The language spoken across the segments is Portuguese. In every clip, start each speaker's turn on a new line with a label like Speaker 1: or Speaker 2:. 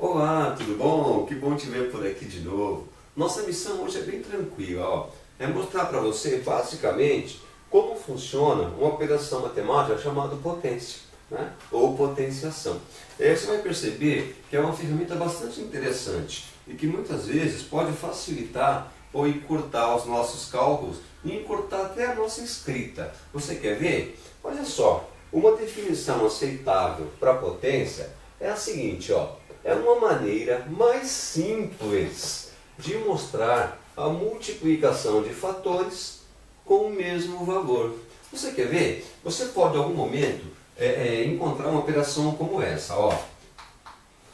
Speaker 1: Olá, tudo bom? Que bom te ver por aqui de novo. Nossa missão hoje é bem tranquila, ó. É mostrar para você basicamente como funciona uma operação matemática chamada potência, né? Ou potenciação. E aí você vai perceber que é uma ferramenta bastante interessante e que muitas vezes pode facilitar ou encurtar os nossos cálculos e encurtar até a nossa escrita. Você quer ver? Olha só, uma definição aceitável para potência é a seguinte, ó. É uma maneira mais simples de mostrar a multiplicação de fatores com o mesmo valor. Você quer ver? Você pode, em algum momento, encontrar uma operação como essa. Ó.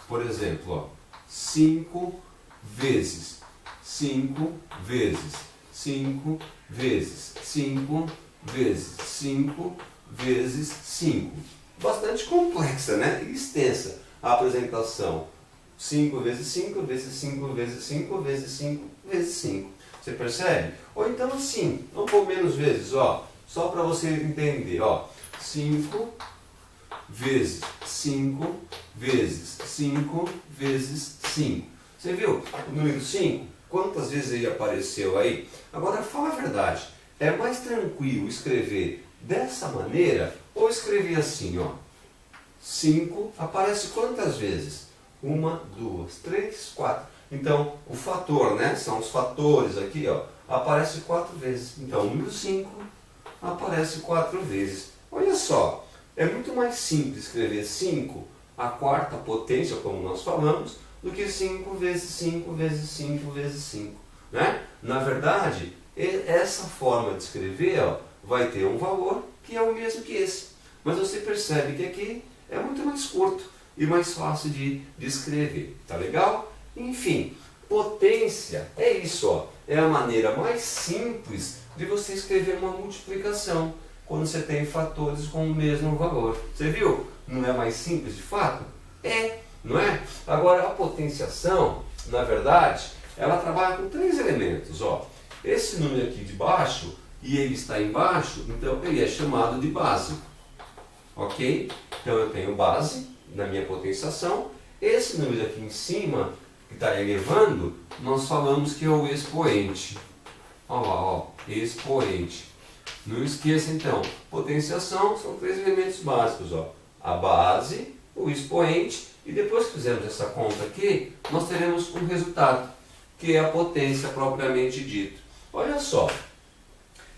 Speaker 1: Por exemplo, ó, 5 vezes 5 vezes 5 vezes 5 vezes 5 vezes 5. Bastante complexa, né? E extensa. A apresentação 5 vezes 5 vezes 5 vezes 5 vezes 5 vezes 5. Você percebe? Ou então assim, vamos pôr menos vezes, ó, só para você entender, ó, 5 vezes 5 vezes 5 vezes 5. Você viu o número 5? Quantas vezes ele apareceu aí? Agora fala a verdade, é mais tranquilo escrever dessa maneira ou escrever assim, ó? 5 aparece quantas vezes? 1, 2, 3, 4. Então, o fator, né? São os fatores aqui, ó. Aparece 4 vezes. Então, o número 5 aparece 4 vezes. Olha só, é muito mais simples escrever 5 a quarta potência, como nós falamos, do que 5 vezes 5 vezes 5 vezes 5. Né? Na verdade, essa forma de escrever, ó, vai ter um valor que é o mesmo que esse. Mas você percebe que aqui é muito mais curto e mais fácil de escrever, tá legal? Enfim, potência é isso, ó, é a maneira mais simples de você escrever uma multiplicação quando você tem fatores com o mesmo valor. Você viu? Não é mais simples de fato? É, não é? Agora a potenciação, na verdade, ela trabalha com 3 elementos, ó. Esse número aqui de baixo, e ele está embaixo, então ele é chamado de básico. Ok? Então eu tenho base na minha potenciação. Esse número aqui em cima, que está elevando, nós falamos que é o expoente. Olha lá, ó, expoente. Não esqueça então, potenciação são 3 elementos básicos. Ó. A base, o expoente, e depois que fizermos essa conta aqui, nós teremos um resultado, que é a potência propriamente dita. Olha só,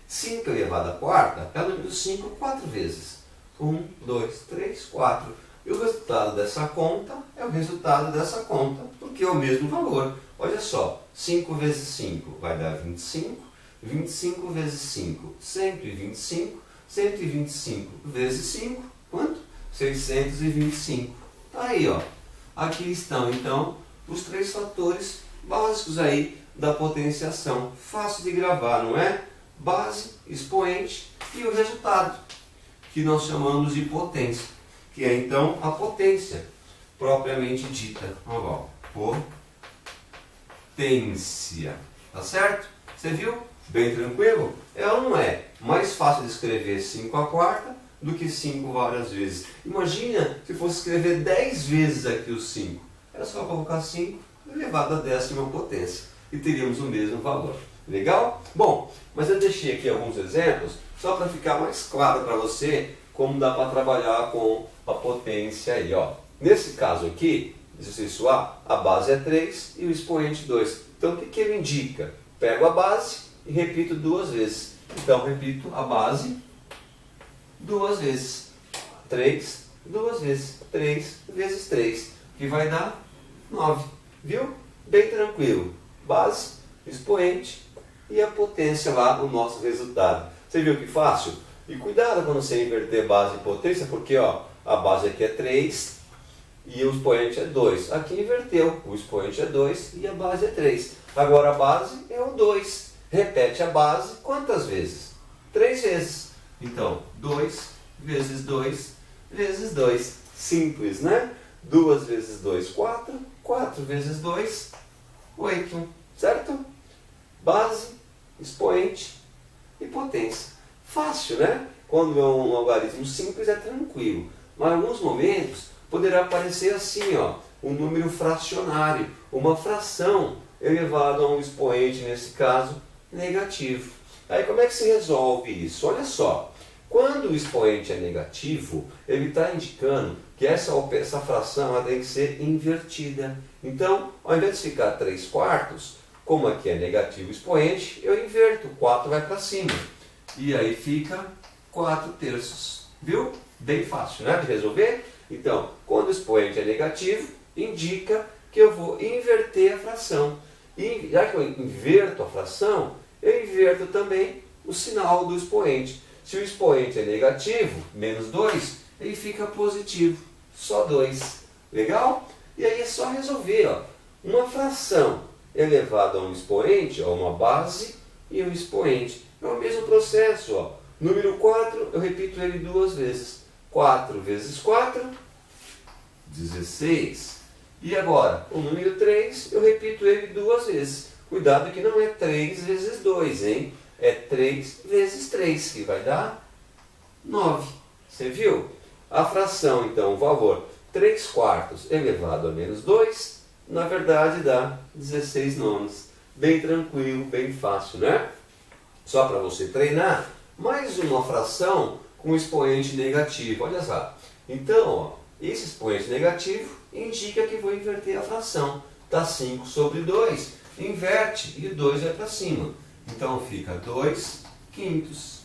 Speaker 1: 5 elevado à quarta é o número 5 4 vezes. 1, 2, 3, 4. E o resultado dessa conta é o resultado dessa conta, porque é o mesmo valor. Olha só, 5 vezes 5 vai dar 25, 25 vezes 5, 125, 125 vezes 5, quanto? 625. Tá aí, ó. Aqui estão, então, os 3 fatores básicos aí da potenciação. Fácil de gravar, não é? Base, expoente e o resultado, que nós chamamos de potência, que é então a potência propriamente dita. Ó, potência. Tá certo? Você viu? Bem tranquilo? É ou não é? Mais fácil de escrever 5 à quarta do que 5 várias vezes. Imagina se fosse escrever 10 vezes aqui os 5. Era só colocar 5 elevado à 10ª potência e teríamos o mesmo valor. Legal? Bom, mas eu deixei aqui alguns exemplos só para ficar mais claro para você como dá para trabalhar com a potência aí, ó. Nesse caso aqui, exercício A, a base é 3 e o expoente 2. Então o que ele indica? Pego a base e repito 2 vezes. Então repito a base 2 vezes. 3, 2 vezes. 3 vezes 3, que vai dar 9. Viu? Bem tranquilo. Base, expoente e a potência lá, o nosso resultado. Você viu que fácil? E cuidado quando você inverter base e potência, porque ó, a base aqui é 3 e o expoente é 2. Aqui inverteu, o expoente é 2 e a base é 3. Agora a base é o 2. Repete a base quantas vezes? 3 vezes. Então, 2 vezes 2 vezes 2. Simples, né? 2 vezes 2, 4. 4 vezes 2, 8. Certo? Base, expoente e potência. Fácil, né? Quando é um algarismo simples é tranquilo. Mas em alguns momentos poderá aparecer assim, ó, um número fracionário, uma fração elevado a um expoente, nesse caso, negativo. Aí como é que se resolve isso? Olha só, quando o expoente é negativo, ele está indicando que essa fração ela tem que ser invertida. Então, ao invés de ficar 3/4, como aqui é negativo o expoente, eu inverto, 4 vai para cima. E aí fica 4/3. Viu? Bem fácil, né, de resolver? Então, quando o expoente é negativo, indica que eu vou inverter a fração. E já que eu inverto a fração, eu inverto também o sinal do expoente. Se o expoente é negativo, menos 2, ele fica positivo, só 2. Legal? E aí é só resolver. Ó. Uma fração elevada a um expoente, ó, uma base e um expoente. É o mesmo processo. Ó. Número 4, eu repito ele 2 vezes. 4 vezes 4, 16. E agora, o número 3, eu repito ele 2 vezes. Cuidado que não é 3 vezes 2, hein? É 3 vezes 3, que vai dar 9. Você viu? A fração, então, o valor 3/4 elevado a menos 2, na verdade dá 16 nonos. Bem tranquilo, bem fácil, né? Só para você treinar, mais uma fração com expoente negativo. Olha só. Então, ó, esse expoente negativo indica que vou inverter a fração. Está 5 sobre 2. Inverte e 2 vai para cima. Então fica 2/5.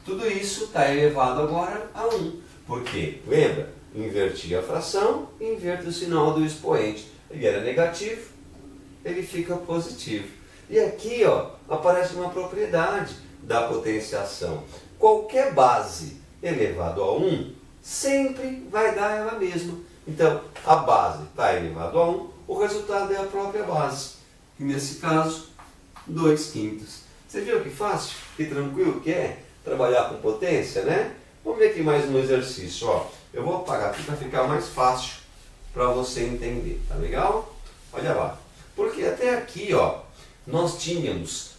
Speaker 1: Tudo isso está elevado agora a 1. Por quê? Lembra? Inverti a fração e inverto o sinal do expoente. Ele era negativo, ele fica positivo. E aqui ó, aparece uma propriedade da potenciação. Qualquer base elevado a 1 sempre vai dar ela mesma. Então, a base está elevado a 1, o resultado é a própria base. E nesse caso, 2/5. Você viu que fácil, que tranquilo que é trabalhar com potência, né? Vamos ver aqui mais um exercício. Ó. Eu vou apagar aqui para ficar mais fácil para você entender. Tá legal? Olha lá. Porque até aqui ó, nós tínhamos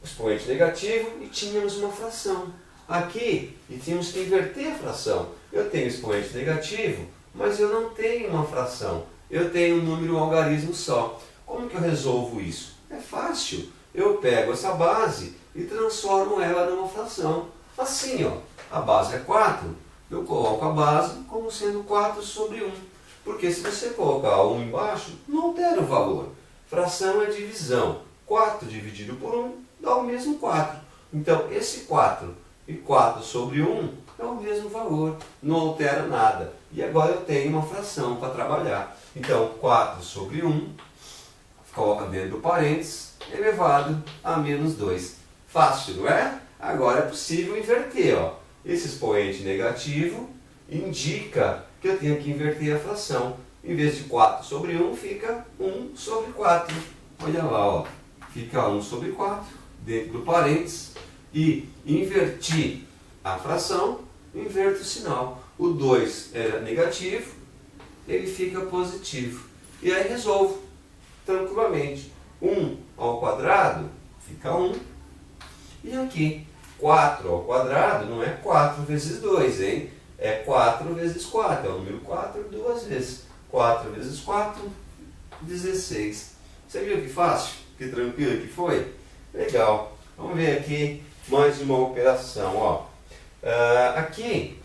Speaker 1: expoente negativo e tínhamos uma fração. Aqui, e tínhamos que inverter a fração. Eu tenho expoente negativo, mas eu não tenho uma fração. Eu tenho um número algarismo só. Como que eu resolvo isso? É fácil. Eu pego essa base e transformo ela numa fração. Assim, ó, a base é 4, eu coloco a base como sendo 4 sobre 1. Porque se você colocar 1 embaixo, não altera o valor. Fração é divisão. 4 dividido por 1 dá o mesmo 4. Então, esse 4 e 4 sobre 1 é o mesmo valor, não altera nada. E agora eu tenho uma fração para trabalhar. Então, 4 sobre 1, coloca dentro do parênteses, elevado a menos 2. Fácil, não é? Agora é possível inverter. Ó. Esse expoente negativo indica que eu tenho que inverter a fração. Em vez de 4 sobre 1, fica 1 sobre 4. Olha lá, ó. Fica 1 sobre 4 dentro do parênteses. E invertir a fração, inverto o sinal. O 2 era negativo, ele fica positivo. E aí resolvo tranquilamente. 1 ao quadrado fica 1. E aqui, 4 ao quadrado não é 4 vezes 2, hein? É 4 vezes 4. É o número 4 duas vezes. 4 vezes 4, 16. Você viu que fácil? Que tranquilo que foi? Legal. Vamos ver aqui mais uma operação. Ó. Aqui,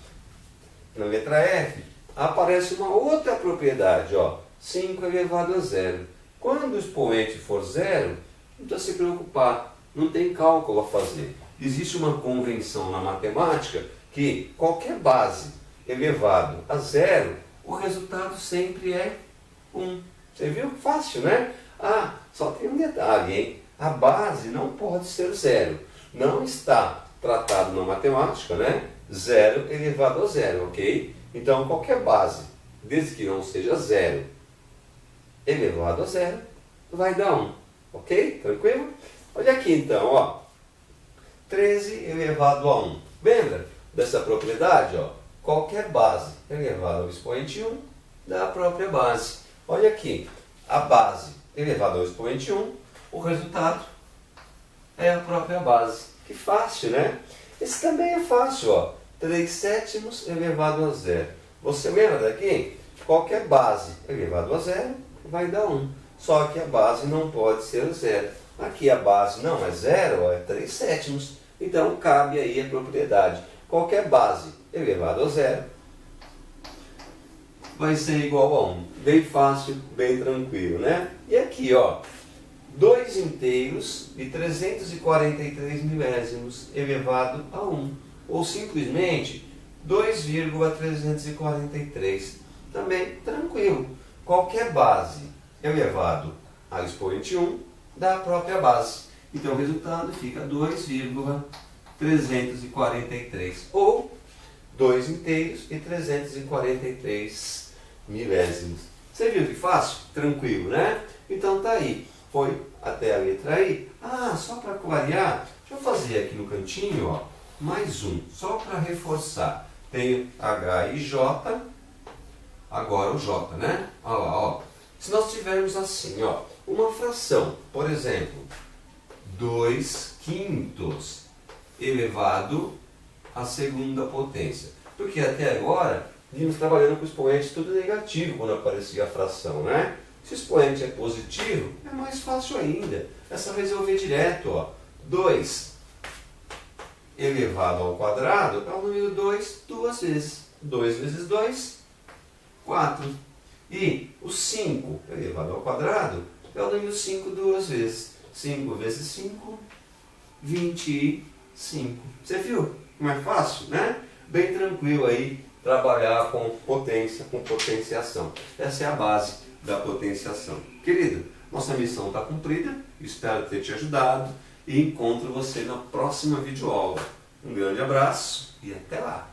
Speaker 1: na letra F, aparece uma outra propriedade. Ó. 5 elevado a 0. Quando o expoente for 0, não precisa se preocupar. Não tem cálculo a fazer. Existe uma convenção na matemática que qualquer base elevado a 0, o resultado sempre é 1. Você viu? Fácil, né? Ah, só tem um detalhe, hein? A base não pode ser 0. Não está tratado na matemática, né? 0 elevado a 0, ok? Então, qualquer base, desde que não seja 0 elevado a 0, vai dar 1. Ok? Tranquilo? Olha aqui então, ó. 13 elevado a 1. Lembra dessa propriedade? Ó? Qualquer base elevada ao expoente 1 dá a própria base. Olha aqui, a base elevada ao expoente 1, o resultado é a própria base. Que fácil, né? Esse também é fácil, ó. 3/7 elevado a 0. Você lembra daqui? qualquer base elevado a zero vai dar 1. Só que a base não pode ser zero. Aqui a base não é zero, é 3 sétimos. Então cabe aí a propriedade. Qualquer base elevado a zero vai ser igual a 1. Bem fácil, bem tranquilo, né? E aqui, ó, 2 inteiros e 343 milésimos elevado a 1. Ou simplesmente 2,343. Também tranquilo. Qualquer base elevado a expoente 1 dá a própria base. Então o resultado fica 2,343. Ou 2 inteiros e 343 milésimos. Você viu que fácil? Tranquilo, né? Então tá aí. Foi até a letra I. Ah, só para clarear, deixa eu fazer aqui no cantinho, ó, mais um, só para reforçar. Tenho H e J, agora o J, né? Olha lá, ó. Se nós tivermos assim, ó, uma fração, por exemplo, 2 quintos elevado à segunda potência. Porque até agora, vimos trabalhando com expoente tudo negativo quando aparecia a fração, né? Se o expoente é positivo, é mais fácil ainda. É só resolver direto, ó. 2 elevado ao quadrado é o número 2 duas vezes. 2 vezes 2, 4. E o 5 elevado ao quadrado é o número 5 duas vezes. 5 vezes 5, 25. Você viu como é fácil, né? Bem tranquilo aí trabalhar com potência, com potenciação. Essa é a base da potenciação. Querido, nossa missão está cumprida. Espero ter te ajudado e encontro você na próxima videoaula. Um grande abraço e até lá!